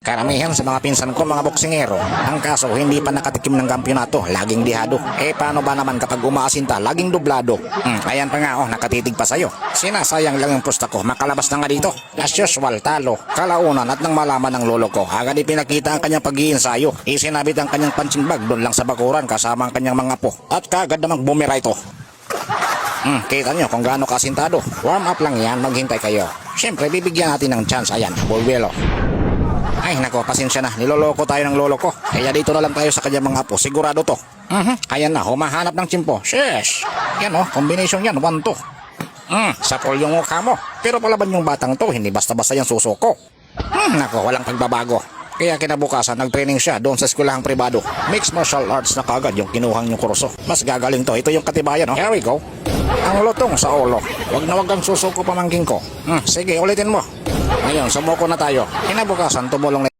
Karamihan sa mga pinsan ko mga boksingero. Ang kaso hindi pa nakatikim ng kampyonato, laging dihado. Paano ba naman kapag umaasinta, laging dublado? Ayan pa nga nakatitig pa sa'yo. Sinasayang lang yung pusta ko, makalabas na nga dito. As usual, talo. Kalaunan at nang malaman ng lolo ko, agad ipinakita ang kanyang pag-iinsayo. Isinabit ang kanyang punching bag doon lang sa bakuran kasama ang kanyang mga po. At kagad namang bumira ito. Kita nyo kung gaano kasintado. Warm up lang yan, maghintay kayo. Siyempre, bibigyan natin ng chance. Ayan, Bulbuelo. Ay, nako, pasensya na. Niloloko tayo ng lolo ko. Kaya dito na lang tayo sa kanyang mga apo. Sigurado to. Ayan na, humahanap ng tsimpo. Sheesh! Yan combination yan, 1-2. Sapol yung mukha mo. Pero palaban yung batang to, hindi basta-basta yung susuko. Nako, walang pagbabago. Kaya kinabukasan, nag-training siya doon sa eskwelahang pribado. Mixed martial arts na kagad yung kinuhang yung kurso. Mas gagaling to. Ito yung katibayan, Here we go. Ang lutong sa ulo. Wag na wag kang susuko pamangking ko. Sige, ulitin mo. Ngayon, sumuko na tayo. Kinabukasan, tumulong na